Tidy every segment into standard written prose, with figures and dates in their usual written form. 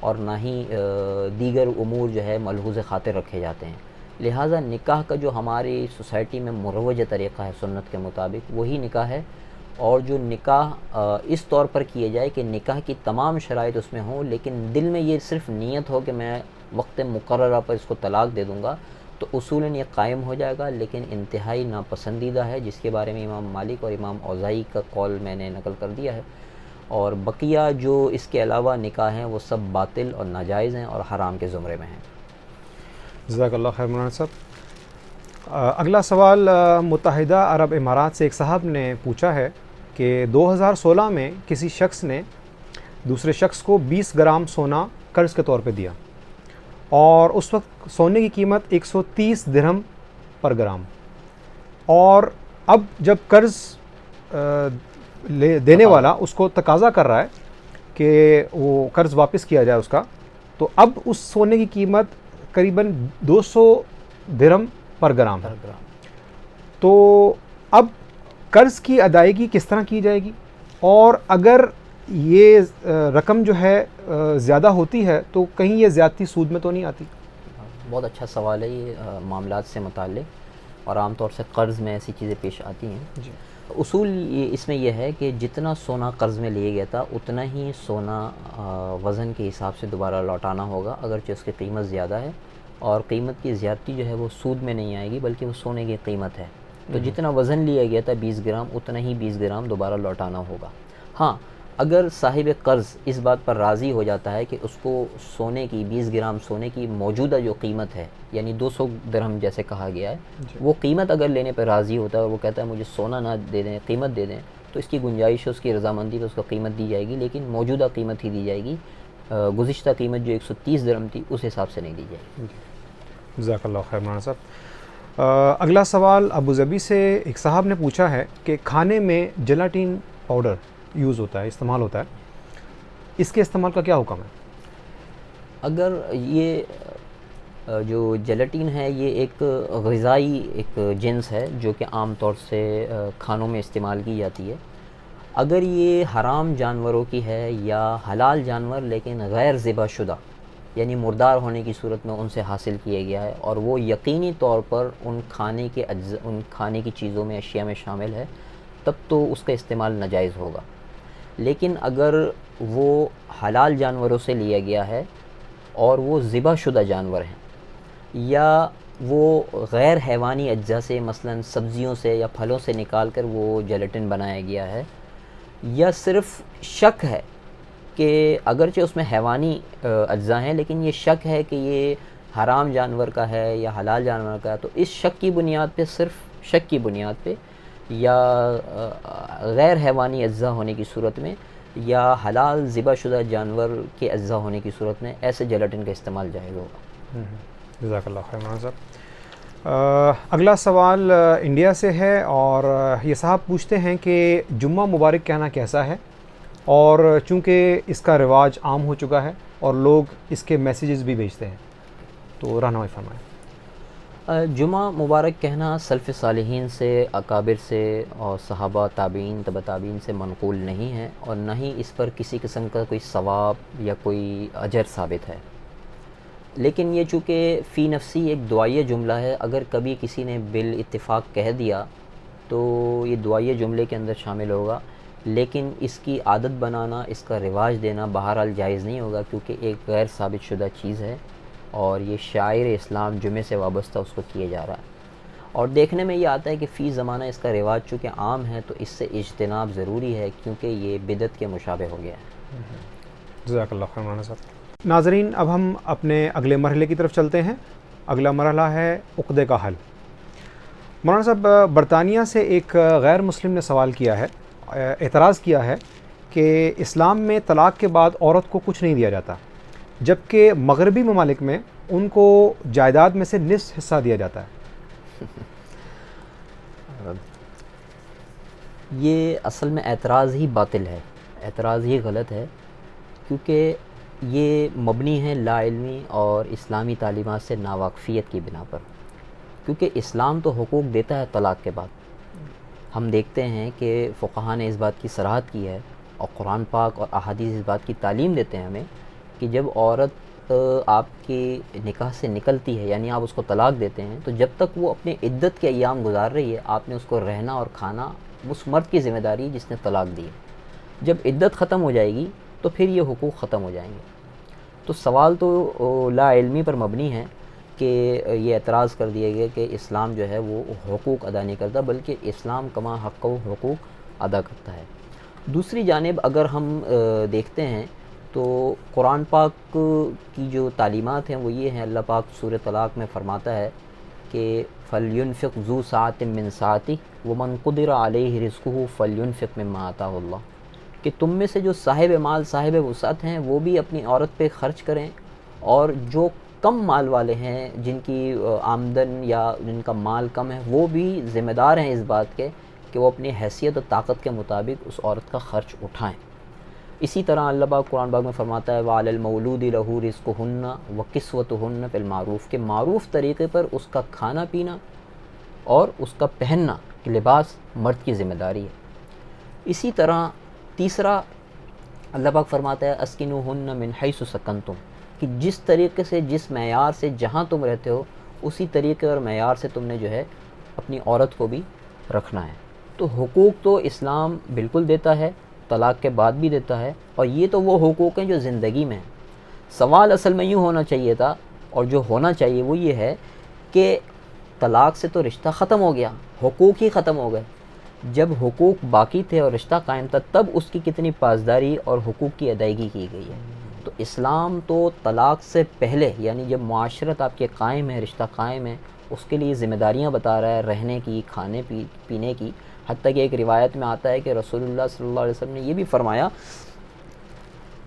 اور نہ ہی دیگر امور جو ہے ملحوظ خاطر رکھے جاتے ہیں. لہٰذا نکاح کا جو ہماری سوسائٹی میں مروج طریقہ ہے سنت کے مطابق وہی نکاح ہے. اور جو نکاح اس طور پر کیے جائے کہ نکاح کی تمام شرائط اس میں ہوں، لیکن دل میں یہ صرف نیت ہو کہ میں وقت مقررہ پر اس کو طلاق دے دوں گا، تو اصولاً یہ قائم ہو جائے گا، لیکن انتہائی ناپسندیدہ ہے، جس کے بارے میں امام مالک اور امام اوزاعی کا قول میں نے نقل کر دیا ہے. اور بقیہ جو اس کے علاوہ نکاح ہیں وہ سب باطل اور ناجائز ہیں اور حرام کے زمرے میں ہیں. جزاک اللہ خیر مولانا صاحب. اگلا سوال متحدہ عرب امارات سے ایک صاحب نے پوچھا ہے کہ 2016 میں کسی شخص نے دوسرے شخص کو 20 گرام سونا قرض کے طور پہ دیا، اور اس وقت سونے کی قیمت 130 درہم پر گرام، اور اب جب قرض دینے والا اس کو تقاضا کر رہا ہے کہ وہ قرض واپس کیا جائے اس کا، تو اب اس سونے کی قیمت قریباً 200 درہم پر گرام ہے. تو اب قرض کی ادائیگی کس طرح کی جائے گی، اور اگر یہ رقم جو ہے زیادہ ہوتی ہے تو کہیں یہ زیادتی سود میں تو نہیں آتی؟ بہت اچھا سوال ہے یہ معاملات سے متعلق، اور عام طور سے قرض میں ایسی چیزیں پیش آتی ہیں. جی. اصول اس میں یہ ہے کہ جتنا سونا قرض میں لیا گیا تھا اتنا ہی سونا وزن کے حساب سے دوبارہ لوٹانا ہوگا، اگرچہ اس کی قیمت زیادہ ہے، اور قیمت کی زیادتی جو ہے وہ سود میں نہیں آئے گی بلکہ وہ سونے کی قیمت ہے. تو جتنا وزن لیا گیا تھا 20 گرام اتنا ہی 20 گرام دوبارہ لوٹانا ہوگا. ہاں، اگر صاحب قرض اس بات پر راضی ہو جاتا ہے کہ اس کو سونے کی 20 گرام سونے کی موجودہ جو قیمت ہے، یعنی 200 درہم جیسے کہا گیا ہے، وہ قیمت اگر لینے پر راضی ہوتا ہے اور وہ کہتا ہے مجھے سونا نہ دے دیں، قیمت دے دیں، تو اس کی گنجائش ہے، اس کی رضامندی تو اس کو قیمت دی جائے گی، لیکن موجودہ قیمت ہی دی جائے گی. گزشتہ قیمت جو 130 درہم تھی اس حساب سے نہیں دی جائے گی. جزاک اللہ خیر مولانا صاحب. اگلا سوال ابو ظبی سے ایک صاحب نے پوچھا ہے کہ کھانے میں جیلاٹین پاؤڈر یوز ہوتا ہے، استعمال ہوتا ہے، اس کے استعمال کا کیا حکم ہے؟ اگر یہ جو جیلاٹین ہے یہ ایک غذائی ایک جنس ہے جو کہ عام طور سے کھانوں میں استعمال کی جاتی ہے. اگر یہ حرام جانوروں کی ہے یا حلال جانور لیکن غیر ذبح شدہ، یعنی مردار ہونے کی صورت میں ان سے حاصل کیا گیا ہے اور وہ یقینی طور پر ان کھانے کی چیزوں میں اشیاء میں شامل ہے، تب تو اس کا استعمال ناجائز ہوگا. لیکن اگر وہ حلال جانوروں سے لیا گیا ہے اور وہ ذبح شدہ جانور ہیں، یا وہ غیر حیوانی اجزاء سے مثلا سبزیوں سے یا پھلوں سے نکال کر وہ جیلاٹن بنایا گیا ہے، یا صرف شک ہے کہ اگرچہ اس میں حیوانی اجزاء ہیں لیکن یہ شک ہے کہ یہ حرام جانور کا ہے یا حلال جانور کا ہے، تو اس شک کی بنیاد پہ، صرف شک کی بنیاد پہ، یا غیر حیوانی اجزاء ہونے کی صورت میں یا حلال ذبح شدہ جانور کے اجزاء ہونے کی صورت میں ایسے جیلاٹن کا استعمال جائز ہوگا. جزاک اللہ خیر مولانا صاحب. اگلا سوال انڈیا سے ہے، اور یہ صاحب پوچھتے ہیں کہ جمعہ مبارک کہنا کیسا ہے، اور چونکہ اس کا رواج عام ہو چکا ہے اور لوگ اس کے میسیجز بھی بھیجتے ہیں، تو رہنمائی فرمائیں. جمعہ مبارک کہنا سلف صالحین سے، اکابر سے اور صحابہ تابعین تبع تابعین سے منقول نہیں ہے، اور نہ ہی اس پر کسی قسم کا کوئی ثواب یا کوئی اجر ثابت ہے. لیکن یہ چونکہ فی نفسی ایک دعائیہ جملہ ہے، اگر کبھی کسی نے بالاتفاق کہہ دیا تو یہ دعائیہ جملے کے اندر شامل ہوگا، لیکن اس کی عادت بنانا، اس کا رواج دینا بہرحال جائز نہیں ہوگا، کیونکہ ایک غیر ثابت شدہ چیز ہے اور یہ شاعر اسلام جمعے سے وابستہ اس کو کیا جا رہا ہے. اور دیکھنے میں یہ آتا ہے کہ فی زمانہ اس کا رواج چونکہ عام ہے تو اس سے اجتناب ضروری ہے، کیونکہ یہ بدعت کے مشابہ ہو گیا ہے. جزاک اللہ خیر مولانا صاحب. ناظرین، اب ہم اپنے اگلے مرحلے کی طرف چلتے ہیں. اگلا مرحلہ ہے عقدے کا حل. مولانا صاحب، برطانیہ سے ایک غیر مسلم نے سوال کیا ہے، اعتراض کیا ہے کہ اسلام میں طلاق کے بعد عورت کو کچھ نہیں دیا جاتا، جبکہ مغربی ممالک میں ان کو جائیداد میں سے نصف حصہ دیا جاتا ہے. یہ اصل میں اعتراض ہی باطل ہے، اعتراض ہی غلط ہے، کیونکہ یہ مبنی ہے لا علمی اور اسلامی تعلیمات سے ناواقفیت کی بنا پر. کیونکہ اسلام تو حقوق دیتا ہے طلاق کے بعد. ہم دیکھتے ہیں کہ فقہاء نے اس بات کی صراحت کی ہے، اور قرآن پاک اور احادیث اس بات کی تعلیم دیتے ہیں ہمیں کہ جب عورت آپ کے نکاح سے نکلتی ہے، یعنی آپ اس کو طلاق دیتے ہیں، تو جب تک وہ اپنے عدت کے ایام گزار رہی ہے آپ نے اس کو رہنا اور کھانا اس مرد کی ذمہ داری ہے جس نے طلاق دی ہے۔ جب عدت ختم ہو جائے گی تو پھر یہ حقوق ختم ہو جائیں گے۔ تو سوال تو لا علمی پر مبنی ہے کہ یہ اعتراض کر دیا گیا کہ اسلام جو ہے وہ حقوق ادا نہیں کرتا، بلکہ اسلام کما حق و حقوق ادا کرتا ہے۔ دوسری جانب اگر ہم دیکھتے ہیں تو قرآن پاک کی جو تعلیمات ہیں وہ یہ ہیں، اللہ پاک سورہ طلاق میں فرماتا ہے کہ فَلْيُنْفِقْ ذُو سَعَةٍ مِّن سَعَتِهِ وَمَنْ قُدِرَ عَلَيْهِ رِزْقُهُ فَلْيُنْفِقْ مِمَّا آتَاهُ اللَّهُ، کہ تم میں سے جو صاحب مال صاحب وسعت ہیں وہ بھی اپنی عورت پہ خرچ کریں، اور جو کم مال والے ہیں جن کی آمدن یا جن کا مال کم ہے وہ بھی ذمہ دار ہیں اس بات کے کہ وہ اپنی حیثیت و طاقت کے مطابق اس عورت کا خرچ اٹھائیں۔ اسی طرح اللہ پاک قرآن پاک میں فرماتا ہے وَعَلَى الْمَوْلُودِ لَهُ رِزْقُهُنَّ وَكِسْوَتُهُنَّ بِالْمَعْرُوفِ، کہ معروف طریقے پر اس کا کھانا پینا اور اس کا پہننا لباس مرد کی ذمہ داری ہے۔ اسی طرح تیسرا اللہ پاک فرماتا ہے اسکنوہن من حیث سکنتم، کہ جس طریقے سے جس معیار سے جہاں تم رہتے ہو اسی طریقے اور معیار سے تم نے جو ہے اپنی عورت کو بھی رکھنا ہے۔ تو حقوق تو اسلام بالکل دیتا ہے، طلاق کے بعد بھی دیتا ہے، اور یہ تو وہ حقوق ہیں جو زندگی میں ہیں۔ سوال اصل میں یوں ہونا چاہیے تھا، اور جو ہونا چاہیے وہ یہ ہے کہ طلاق سے تو رشتہ ختم ہو گیا، حقوق ہی ختم ہو گئے۔ جب حقوق باقی تھے اور رشتہ قائم تھا تب اس کی کتنی پاسداری اور حقوق کی ادائیگی کی گئی ہے۔ تو اسلام تو طلاق سے پہلے، یعنی جب معاشرت آپ کے قائم ہے، رشتہ قائم ہے، اس کے لیے ذمہ داریاں بتا رہا ہے، رہنے کی، کھانے پینے کی۔ حتیٰ کہ ایک روایت میں آتا ہے کہ رسول اللہ صلی اللہ علیہ وسلم نے یہ بھی فرمایا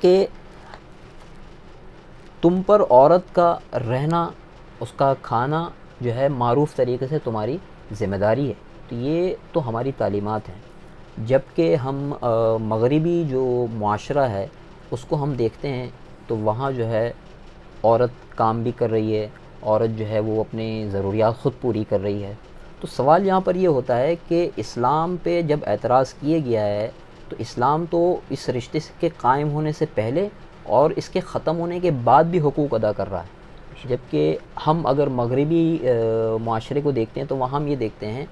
کہ تم پر عورت کا رہنا، اس کا کھانا جو ہے معروف طریقے سے تمہاری ذمہ داری ہے۔ تو یہ تو ہماری تعلیمات ہیں۔ جبکہ ہم مغربی جو معاشرہ ہے اس کو ہم دیکھتے ہیں تو وہاں جو ہے عورت کام بھی کر رہی ہے، عورت جو ہے وہ اپنی ضروریات خود پوری کر رہی ہے۔ تو سوال یہاں پر یہ ہوتا ہے کہ اسلام پہ جب اعتراض کیا گیا ہے تو اسلام تو اس رشتے کے قائم ہونے سے پہلے اور اس کے ختم ہونے کے بعد بھی حقوق ادا کر رہا ہے۔ جبکہ ہم اگر مغربی معاشرے کو دیکھتے ہیں تو وہاں ہم یہ دیکھتے ہیں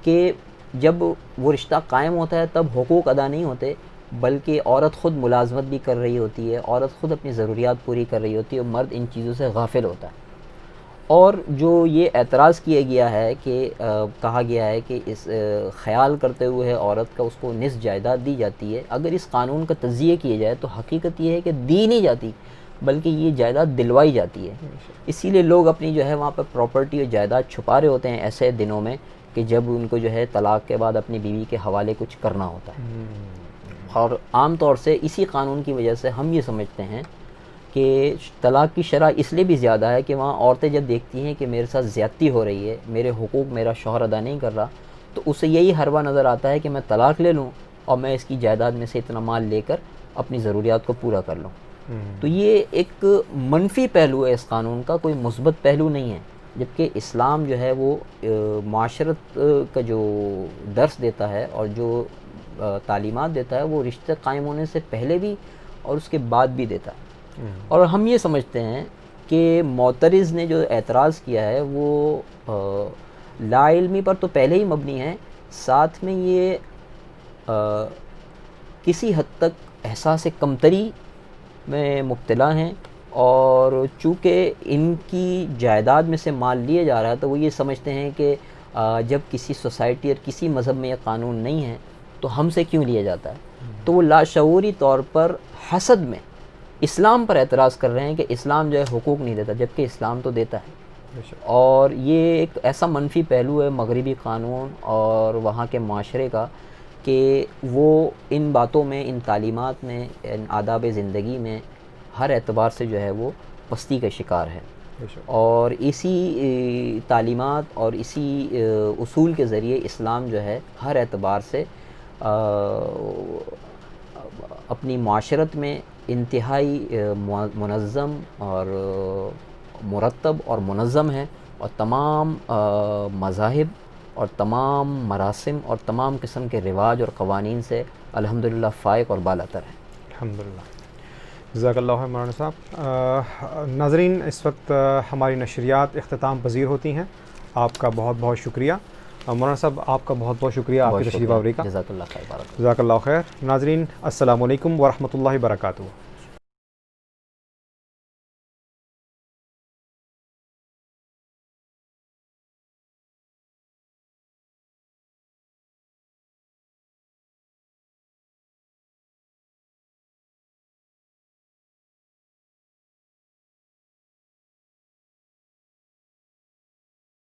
کہ جب وہ رشتہ قائم ہوتا ہے تب حقوق ادا نہیں ہوتے، بلکہ عورت خود ملازمت بھی کر رہی ہوتی ہے، عورت خود اپنی ضروریات پوری کر رہی ہوتی ہے، اور مرد ان چیزوں سے غافل ہوتا ہے۔ اور جو یہ اعتراض کیا گیا ہے کہ کہا گیا ہے کہ اس خیال کرتے ہوئے عورت کا اس کو نصف جائیداد دی جاتی ہے، اگر اس قانون کا تجزیہ کیا جائے تو حقیقت یہ ہے کہ دی نہیں جاتی بلکہ یہ جائیداد دلوائی جاتی ہے۔ اسی لیے لوگ اپنی جو ہے وہاں پہ پراپرٹی اور جائیداد چھپا رہے ہوتے ہیں ایسے دنوں میں کہ جب ان کو جو ہے طلاق کے بعد اپنی بیوی کے حوالے کچھ کرنا ہوتا ہے۔ اور عام طور سے اسی قانون کی وجہ سے ہم یہ سمجھتے ہیں کہ طلاق کی شرح اس لیے بھی زیادہ ہے کہ وہاں عورتیں جب دیکھتی ہیں کہ میرے ساتھ زیادتی ہو رہی ہے، میرے حقوق میرا شوہر ادا نہیں کر رہا، تو اسے یہی حربہ نظر آتا ہے کہ میں طلاق لے لوں اور میں اس کی جائیداد میں سے اتنا مال لے کر اپنی ضروریات کو پورا کر لوں۔ تو یہ ایک منفی پہلو ہے اس قانون کا، کوئی مثبت پہلو نہیں ہے۔ جبکہ اسلام جو ہے وہ معاشرت کا جو درس دیتا ہے اور جو تعلیمات دیتا ہے وہ رشتے قائم ہونے سے پہلے بھی اور اس کے بعد بھی دیتا ہے۔ اور ہم یہ سمجھتے ہیں کہ معترض نے جو اعتراض کیا ہے وہ لا علمی پر تو پہلے ہی مبنی ہے، ساتھ میں یہ کسی حد تک احساس کمتری میں مبتلا ہیں، اور چونکہ ان کی جائیداد میں سے مال لیا جا رہا ہے تو وہ یہ سمجھتے ہیں کہ جب کسی سوسائٹی اور کسی مذہب میں یہ قانون نہیں ہے تو ہم سے کیوں لیا جاتا ہے۔ تو وہ لاشعوری طور پر حسد میں اسلام پر اعتراض کر رہے ہیں کہ اسلام جو ہے حقوق نہیں دیتا، جبکہ اسلام تو دیتا ہے۔ اور یہ ایک ایسا منفی پہلو ہے مغربی قانون اور وہاں کے معاشرے کا کہ وہ ان باتوں میں، ان تعلیمات میں، ان آداب زندگی میں ہر اعتبار سے جو ہے وہ پستی کا شکار ہے۔ اور اسی تعلیمات اور اسی اصول کے ذریعے اسلام جو ہے ہر اعتبار سے اپنی معاشرت میں انتہائی منظم اور مرتب اور منظم ہے، اور تمام مذاہب اور تمام مراسم اور تمام قسم کے رواج اور قوانین سے الحمدللہ فائق اور بالا تر ہے۔ الحمدللہ۔ جزاک اللہ خیر مولانا صاحب. ناظرین، اس وقت ہماری نشریات اختتام پذیر ہوتی ہیں. آپ کا بہت بہت شکریہ. مولانا صاحب آپ کا بہت بہت شکریہ آپ کی تشریف آوری کا. جزاک اللہ خیر. جزاک اللہ خیر. ناظرین السلام علیکم ورحمۃ اللہ وبرکاتہ.